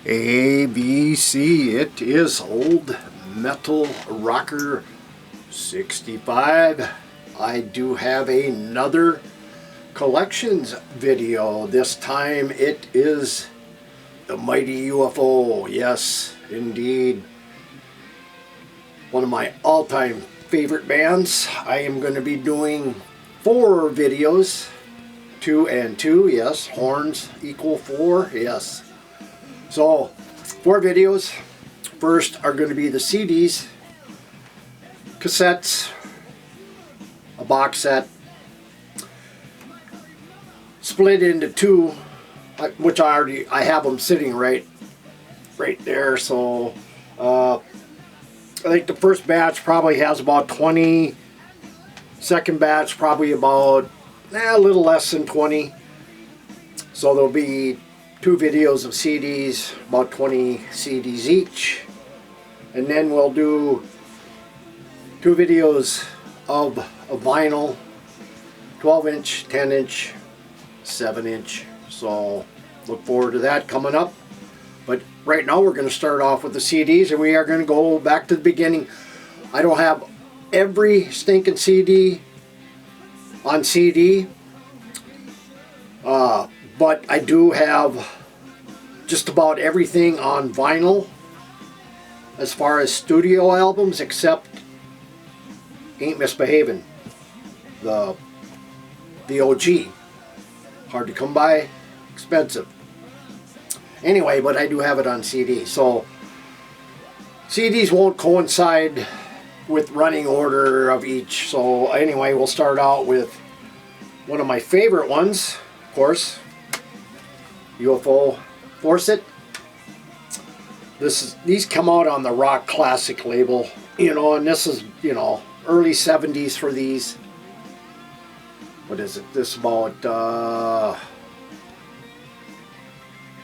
ABC, it is Old Metal Rocker 65. I do have another collections video. This time it is the Mighty UFO. Yes, indeed. One of my all-time favorite bands. I am going to be doing 4 videos. 2 and 2, yes. Horns equal 4, yes. So, 4 videos. First are going to be the CDs, cassettes, a box set, split into 2, which I have them sitting right there. So, I think the first batch probably has about 20. Second batch probably about a little less than 20. So there'll be 2 videos of CDs, about 20 CDs each. And then we'll do 2 videos of a vinyl, 12-inch, 10-inch, 7-inch. So look forward to that coming up. But right now we're going to start off with the CDs, and we are going to go back to the beginning. I don't have every stinking CD on CD, but I do have just about everything on vinyl as far as studio albums, except Ain't Misbehavin', the OG. Hard to come by, expensive. Anyway, but I do have it on CD. So CDs won't coincide with running order of each. So anyway, we'll start out with one of my favorite ones, of course, UFO Fawcett. These come out on the Rock Classic label, and this is, early 70s for these. What is it? This about, I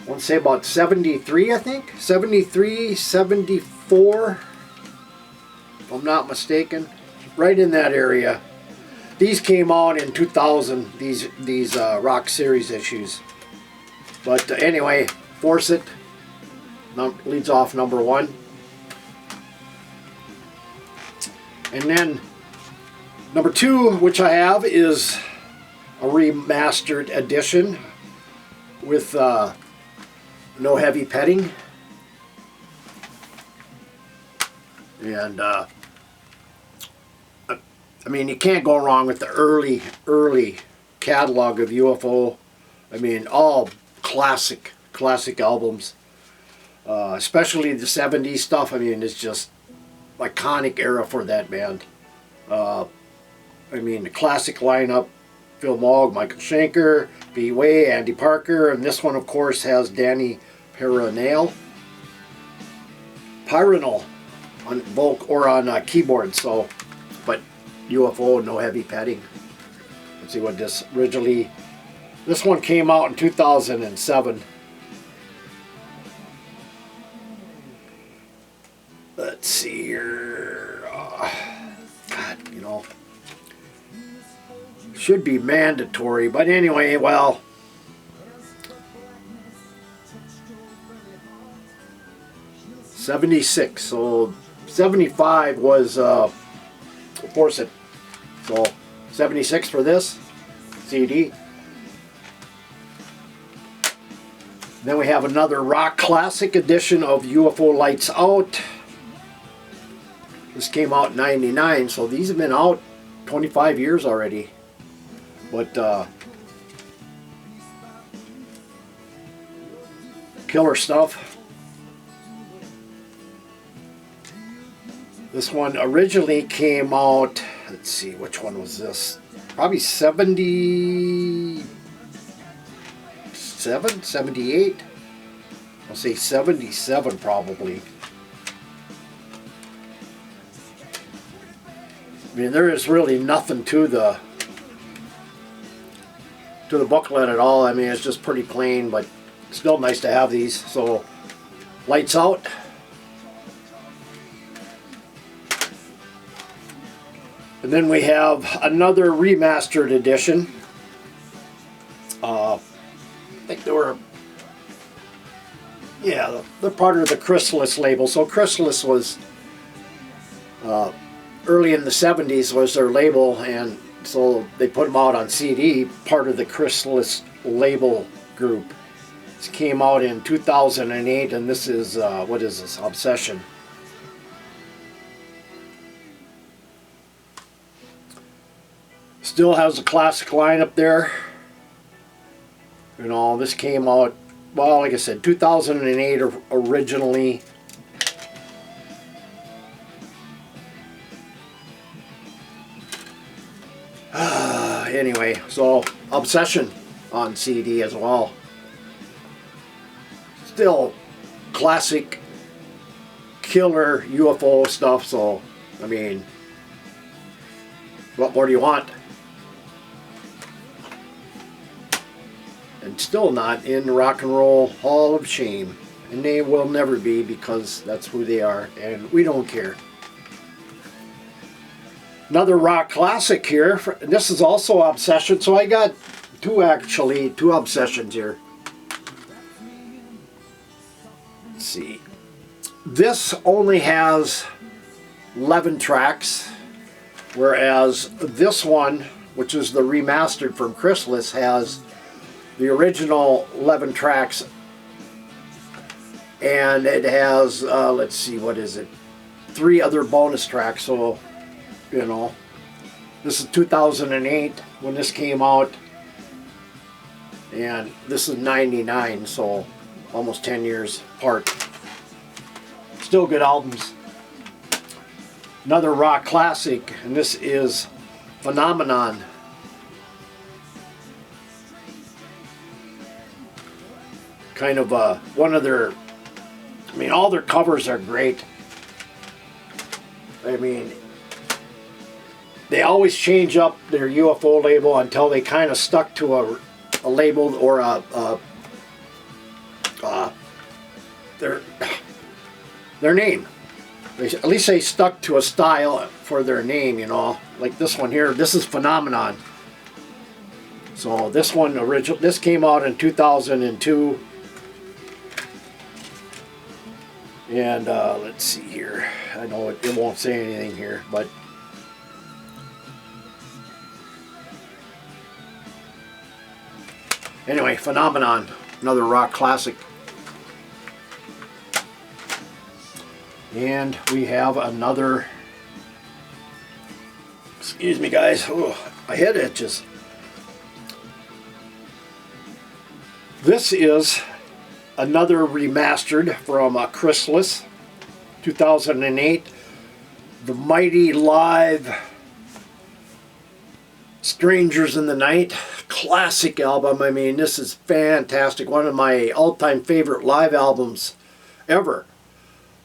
want to say about 73, I think. 73, 74, if I'm not mistaken. Right in that area. These came out in 2000, these Rock Series issues. But anyway, Fawcett leads off number 1. And then number 2, which I have, is a remastered edition with no heavy petting. And I mean, you can't go wrong with the early catalog of UFO. I mean, all classic albums. Especially the 70s stuff. I mean, it's just iconic era for that band. I mean, the classic lineup: Phil Mogg, Michael Schenker, B. Way, Andy Parker, and this one, of course, has Danny Pyronale on on keyboard. So, but UFO, no heavy petting. Let's see what this originally. This one came out in 2007. Let's see here. God, should be mandatory, but anyway, well, '76. So 75 was Fawcett. So 76 for this CD. Then we have another Rock Classic edition of UFO Lights Out. This came out in '99, so these have been out 25 years already. But killer stuff. This one originally came out, let's see, which one was this? Probably 77, 78? I'll say 77 probably. I mean, there is really nothing to the booklet at all. I mean, it's just pretty plain, but still nice to have these. So, Lights Out. And then we have another remastered edition. I think they were Yeah, they're part of the Chrysalis label. So Chrysalis was early in the 70s was their label, and so they put them out on CD, part of the Chrysalis label group. This came out in 2008, and this is, what is this, Obsession. Still has a classic lineup there. You know, this came out, well, like I said, 2008 originally. Anyway, so Obsession on CD as well. Still classic killer UFO stuff, so I mean, what more do you want? And still not in the Rock and Roll Hall of Shame, and they will never be, because that's who they are and we don't care. Another rock classic here. This is also Obsession, so I got two Obsessions here. Let's see. This only has 11 tracks, whereas this one, which is the remastered from Chrysalis, has the original 11 tracks, and it has, let's see, what is it? 3 other bonus tracks, so you know, this is 2008 when this came out, and this is 99, so almost 10 years apart. Still good albums. Another rock classic, and this is Phenomenon. Kind of one of their, I mean, all their covers are great. I mean, they always change up their UFO label until they kind of stuck to a label or their name. At least they stuck to a style for their name, you know. Like this one here, this is Phenomenon. So this one this came out in 2002. And let's see here. I know it won't say anything here, but anyway, Phenomenon, another rock classic. And we have another, excuse me guys, oh, my head itches. This is another remastered from Chrysalis, 2008, the Mighty Live Strangers in the Night, classic album. I mean, this is fantastic, one of my all-time favorite live albums ever.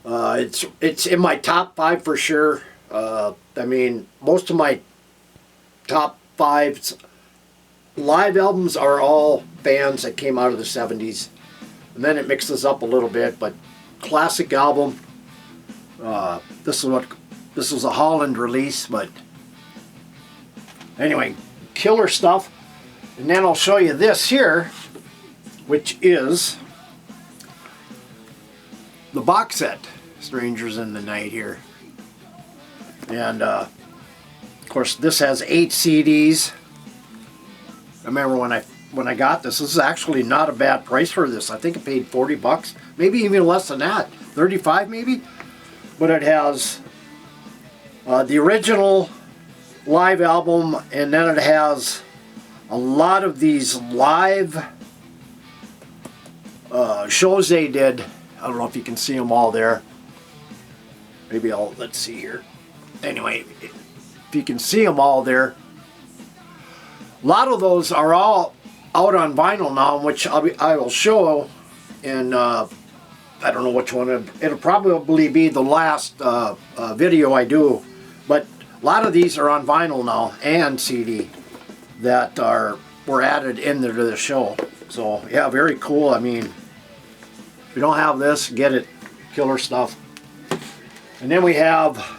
It's in my top 5 for sure. I mean, most of my top 5 live albums are all bands that came out of the 70s. And then it mixes up a little bit, but classic album. This was a Holland release, but anyway, killer stuff. And then I'll show you this here, which is the box set, Strangers in the Night here. And of course, this has 8 CDs. I remember when I got this is actually not a bad price for this. I think I paid 40 bucks, maybe even less than that, 35 maybe. But it has the original live album, and then it has a lot of these live shows they did. I don't know if you can see them all there. Maybe let's see here. Anyway, if you can see them all there. A lot of those are all out on vinyl now, which I will show, and I don't know which one. It'll probably be the last video I do, but a lot of these are on vinyl now and CD that were added into the show. So yeah, very cool. I mean, if you don't have this, get it. Killer stuff. And then we have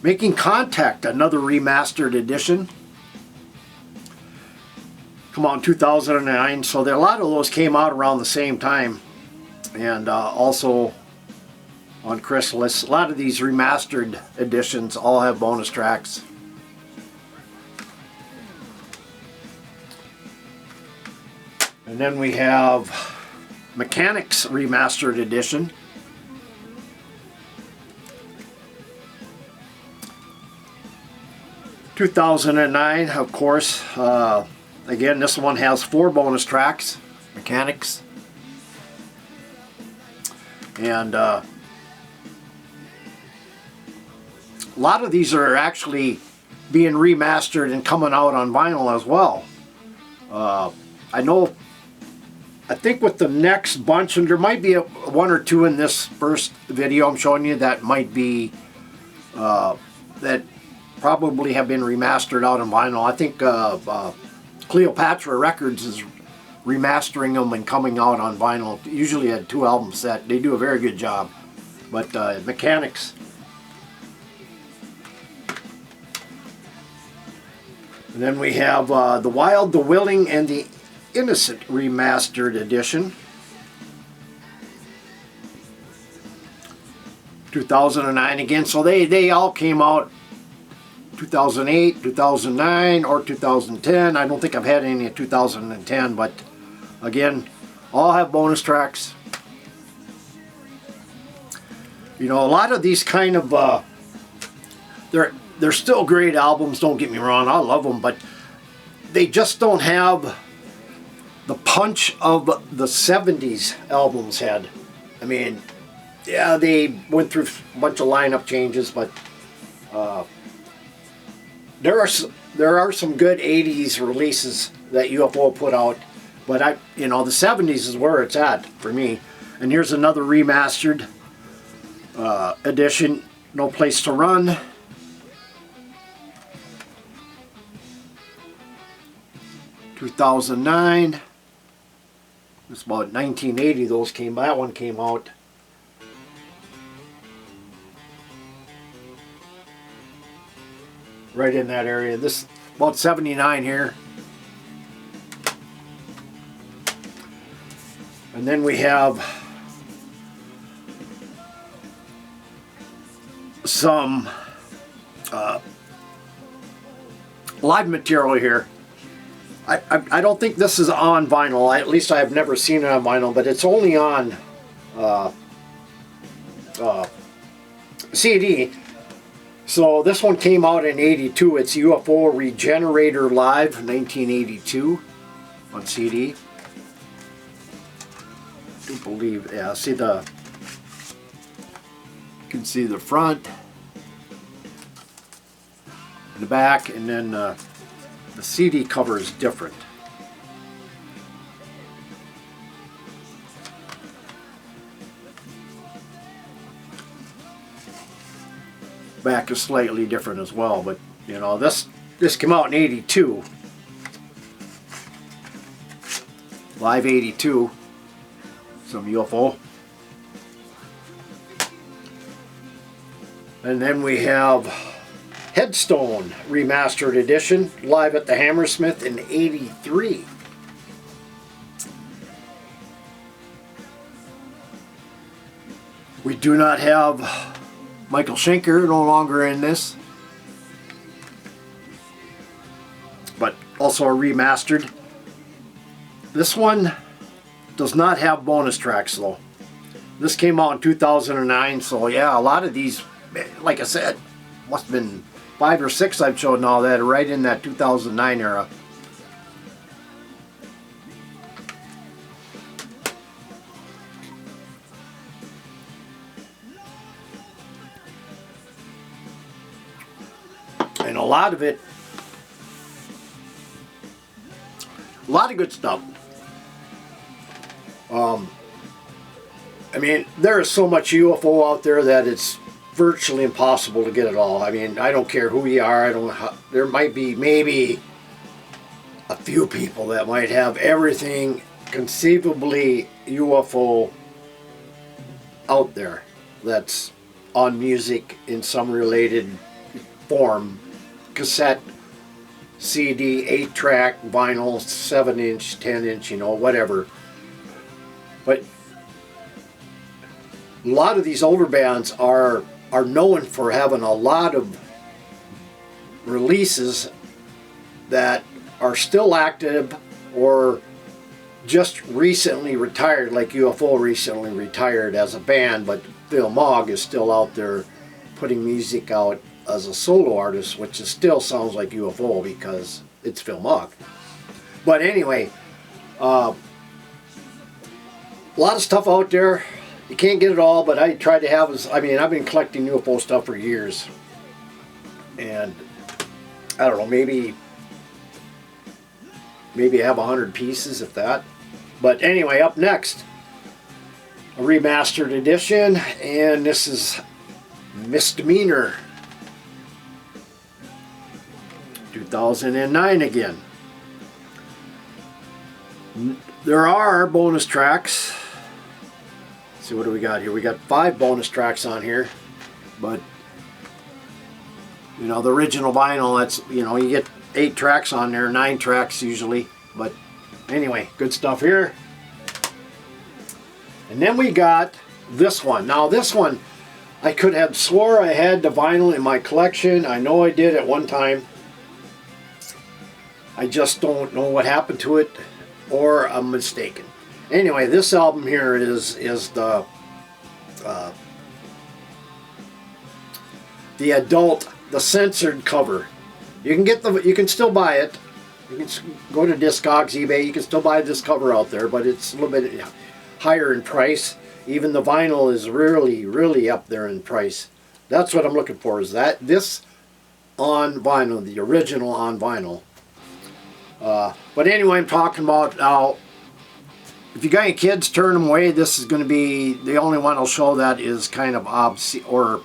Making Contact, another remastered edition. Come out in 2009, so a lot of those came out around the same time. and also on Chrysalis. A lot of these remastered editions all have bonus tracks. And then we have Mechanics Remastered Edition. (2009), of course. Again, this one has 4 bonus tracks, Mechanics. And a lot of these are actually being remastered and coming out on vinyl as well. I think with the next bunch, and there might be one or two in this first video I'm showing you that might be, that probably have been remastered out on vinyl. I think Cleopatra Records is remastering them and coming out on vinyl, usually a 2-album set. They do a very good job. But Mechanics. And then we have The Wild, the Willing, and the Innocent Remastered Edition. 2009 again. So they all came out 2008, 2009, or 2010. I don't think I've had any in 2010, but again, all have bonus tracks. You know, a lot of these kind of they're still great albums, don't get me wrong, I love them, but they just don't have the punch of the 70s albums had. I mean, yeah, they went through a bunch of lineup changes, but there are some good 80s releases that UFO put out, but the 70s is where it's at for me. And here's another remastered edition, No Place to Run. (2009). It's about 1980 that one came out. Right in that area. This about 79 here. And then we have some live material here. I don't think this is on vinyl. At least I have never seen it on vinyl, but it's only on CD. So this one came out in '82. It's UFO Regenerator Live 1982 on CD. I do believe, yeah, you can see the front, the back, and then the CD cover is different. Back is slightly different as well, but this came out in '82. Live '82. Some UFO. And then we have Headstone Remastered Edition, live at the Hammersmith in '83. We do not have Michael Schenker, no longer in this, but also a remastered. This one does not have bonus tracks though. This came out in 2009, so yeah, a lot of these, like I said, must have been 5 or 6 I've shown now that are right in that 2009 era. And a lot of it, a lot of good stuff. I mean, there is so much UFO out there that it's virtually impossible to get it all. I mean, I don't care who you are. There might be maybe a few people that might have everything conceivably UFO out there that's on music in some related form. Cassette, CD, 8-track, vinyl, 7-inch, 10-inch, whatever. But a lot of these older bands are known for having a lot of releases that are still active or just recently retired, like UFO recently retired as a band, but Phil Mogg is still out there putting music out as a solo artist, which is still sounds like UFO because it's Phil Mogg. But anyway, a lot of stuff out there. You can't get it all, but I tried to have, I mean, I've been collecting UFO stuff for years. And I don't know, maybe I have 100 pieces, if that. But anyway, up next, a remastered edition, and this is Misdemeanor 2009 again. There are bonus tracks. Let's see, what do we got here? We got 5 bonus tracks on here, but you know, the original vinyl, that's, you know, you get 8 tracks on there, 9 tracks usually. But anyway, good stuff here. And then we got this one. Now this one, I could have swore I had the vinyl in my collection. I know I did at one time. I just don't know what happened to it, or I'm mistaken. Anyway, this album here is the adult, the censored cover. You can still buy it. You can go to Discogs, eBay. You can still buy this cover out there, but it's a little bit higher in price. Even the vinyl is really up there in price. That's what I'm looking for. Is this on vinyl, the original on vinyl. But anyway, I'm talking about now. If you got any kids, turn them away. This is going to be the only one I'll show that is kind of obscene or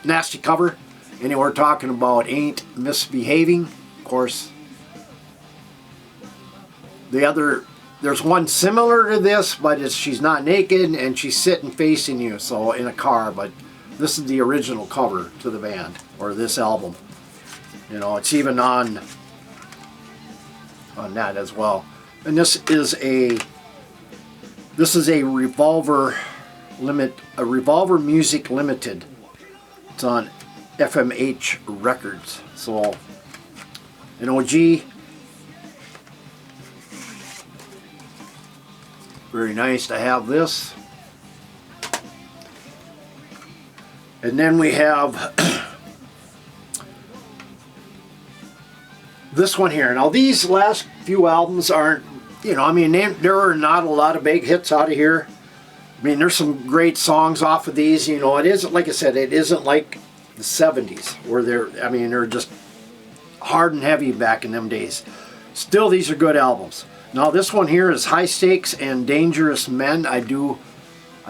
nasty cover. And we're talking about Ain't Misbehaving. Of course, there's one similar to this, but she's not naked and she's sitting facing you, so in a car. But this is the original cover to the band, or this album. You know, it's even on that as well. And this is a Revolver Music Limited. It's on FMH Records. So an OG. Very nice to have this. And then we have this one here. Now these last few albums aren't, you know, I mean, there are not a lot of big hits out of here. I mean, there's some great songs off of these. You know, it isn't, like I said, it isn't like the 70s where they're just hard and heavy back in them days. Still, these are good albums. Now this one here is High Stakes and Dangerous Men. I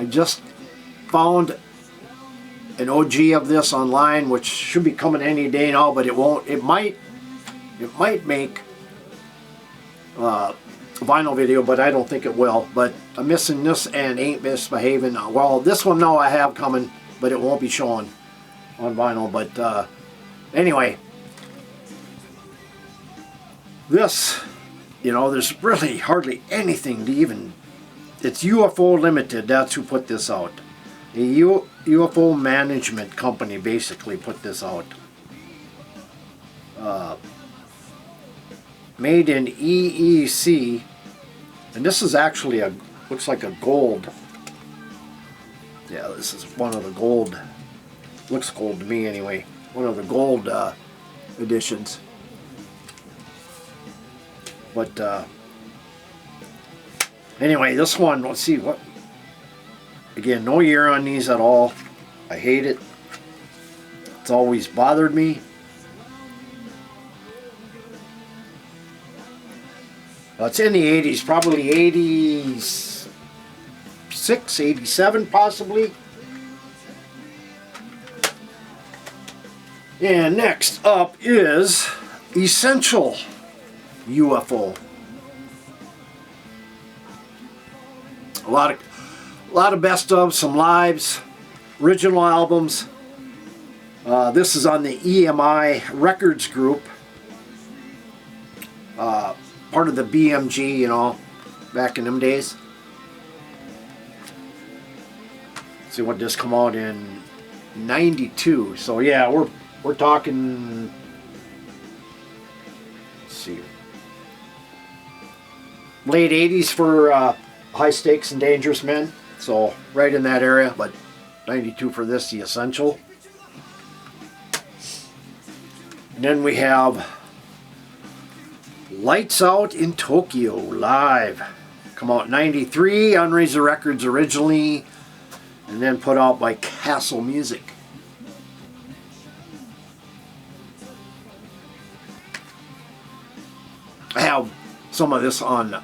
just found an OG of this online, which should be coming any day now, but it won't. It might make a vinyl video, but I don't think it will. But I'm missing this and Ain't Misbehaving. Well, this one, no, I have coming, but it won't be showing on vinyl. But anyway, this, you know, there's really hardly anything to even. It's UFO Limited. That's who put this out. A UFO management company basically put this out. Made in EEC, and this is actually looks like a gold. Yeah, this is one of the gold. Looks gold to me anyway. One of the gold editions. But anyway, this one, let's see what. Again, no year on these at all. I hate it. It's always bothered me. It's in the 80s, probably 86, 87 possibly. And next up is Essential UFO. A lot of best of, some lives, original albums. This is on the EMI Records group. Part of the BMG, you know, back in them days. see what this come out in 92. So yeah, we're talking, let's see, late 80s for High Stakes and Dangerous Men. So right in that area, but 92 for this, the Essential. And then we have Lights Out in Tokyo live. Come out 93 on Razor Records originally, and then put out by Castle Music. I have some of this on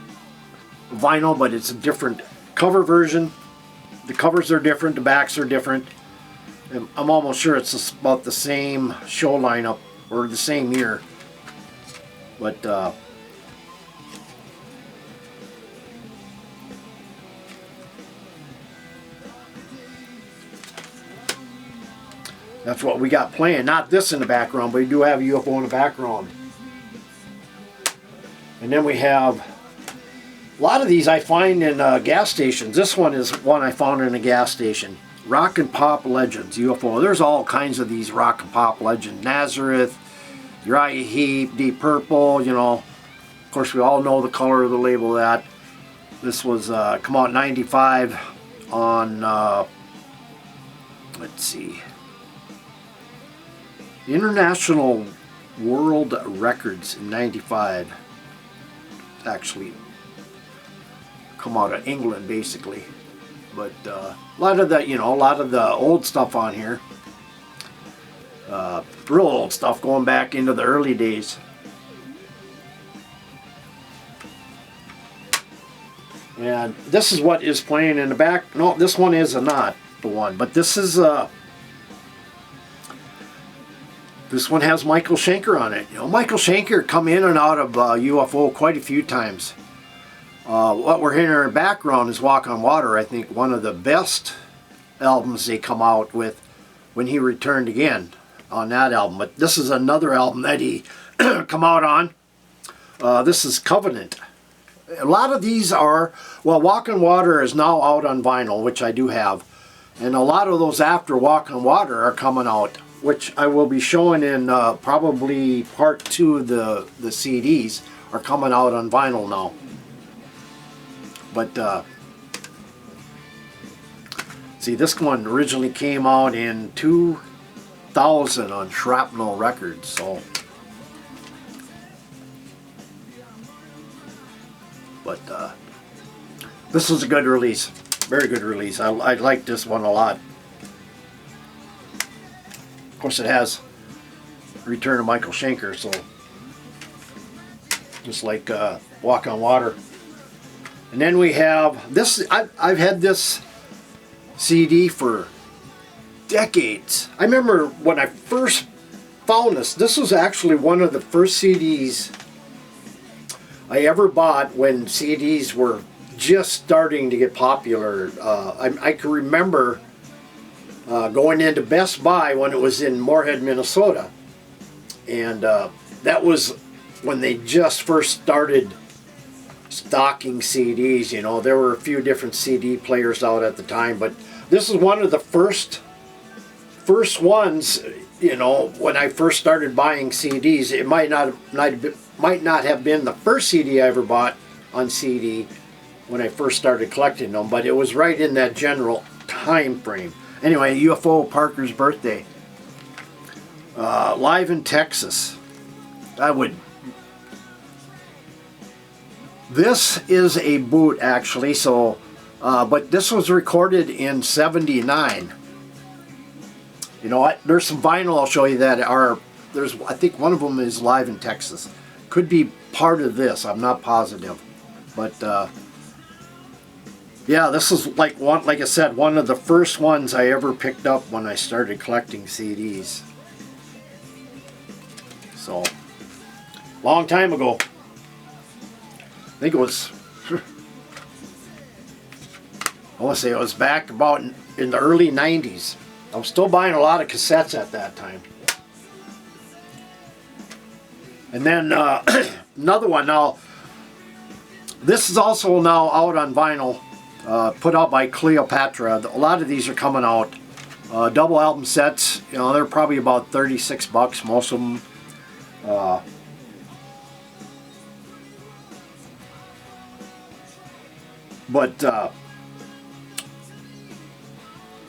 vinyl, but it's a different cover version. The covers are different, the backs are different. And I'm almost sure it's about the same show lineup or the same year. But that's what we got playing. Not this in the background, but we do have a UFO in the background. And then we have a lot of these I find in gas stations. This one is one I found in a gas station. Rock and Pop Legends, UFO. There's all kinds of these Rock and Pop Legends. Nazareth, Uriah Heep, Deep Purple, you know. Of course, we all know the color of the label of that. This was come out in 95 on, let's see, International World Records in 95. Actually come out of England basically, but a lot of the, you know, a lot of the old stuff on here, real old stuff going back into the early days. And this is what is playing in the back. No, this one is not the one, but this is this one has Michael Schenker on it. You know, Michael Schenker come in and out of UFO quite a few times. What we're hearing in the background is Walk on Water. I think one of the best albums they come out with when he returned again on that album. But this is another album that he come out on. This is Covenant. A lot of these are, well, Walk on Water is now out on vinyl, which I do have. And a lot of those after Walk on Water are coming out, which I will be showing in probably part 2 of the CDs are coming out on vinyl now. But see, this one originally came out in 2000 on Shrapnel Records, so. But this was a good release, very good release. I like this one a lot. Of course, it has Return of Michael Schenker, so just like Walk on Water. And then we have this. I've had this CD for decades. I remember when I first found this. This was actually one of the first CDs I ever bought when CDs were just starting to get popular. I can remember going into Best Buy when it was in Moorhead, Minnesota. And that was when they just first started stocking CDs. You know, there were a few different CD players out at the time, but this is one of the first ones. You know, when I first started buying CDs, it might not have been the first CD I ever bought on CD when I first started collecting them, but it was right in that general time frame. Anyway, UFO Parker's Birthday, live in Texas. This is a boot actually, so but this was recorded in '79. You know what? There's some vinyl I'll show you that are, I think one of them is live in Texas. Could be part of this, I'm not positive. But yeah, this is like I said, one of the first ones I ever picked up when I started collecting CDs. So, long time ago. I think it was, I want to say it was back about in the early 90s. I was still buying a lot of cassettes at that time. And then another one. Now, this is also now out on vinyl. put out by Cleopatra. A lot of these are coming out. Double album sets, you know, they're probably about 36 bucks, most of them. But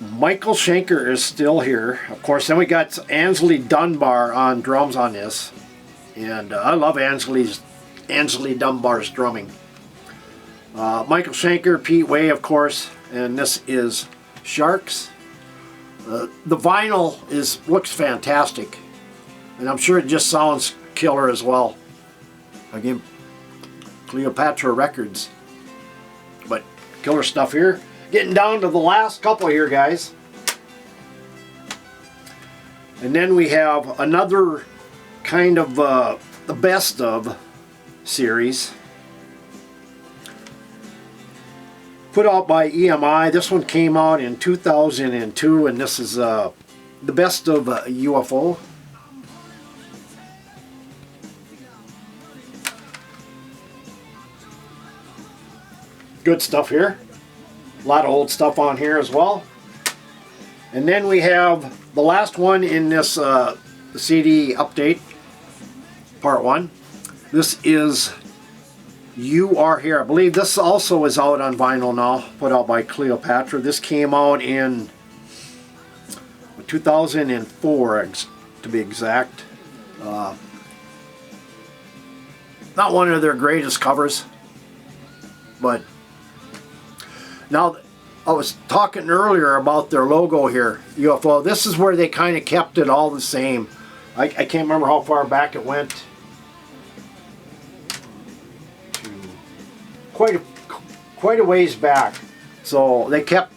Michael Schenker is still here. Of course, then we got Ansley Dunbar on drums on this. And I love Ansley Dunbar's drumming. Michael Schenker, Pete Way, of course, and this is Sharks. The vinyl looks fantastic, and I'm sure it just sounds killer as well. Again, Cleopatra Records. But killer stuff here. Getting down to the last couple here, guys. And then we have another kind of the best of series. Put out by EMI. This one came out in 2002, and this is the best of UFO. Good stuff here. A lot of old stuff on here as well. And then we have the last one in this CD update, part 1. This is You Are Here. I believe this also is out on vinyl now, put out by Cleopatra. This came out in 2004, to be exact. Not one of their greatest covers, but now I was talking earlier about their logo here, UFO. This is where they kind of kept it all the same. I can't remember how far back it went. Quite a ways back, so they kept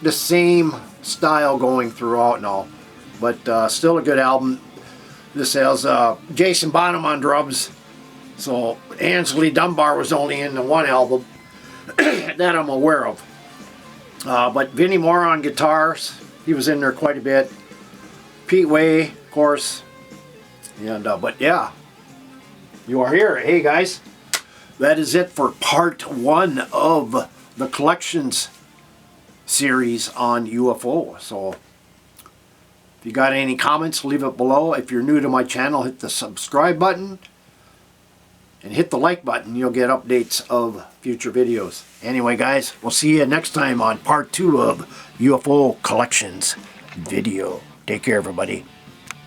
the same style going throughout now, but still a good album. This has Jason Bonham on drums, so Ansley Dunbar was only in the one album that I'm aware of, but Vinnie Moore on guitars, he was in there quite a bit. Pete Way, of course, and but yeah, You Are Here. Hey guys, that is it for part 1 of the collections series on UFO. So if you got any comments, leave it below. If you're new to my channel, hit the subscribe button and hit the like button. You'll get updates of future videos. Anyway guys, we'll see you next time on part 2 of UFO collections video. Take care everybody.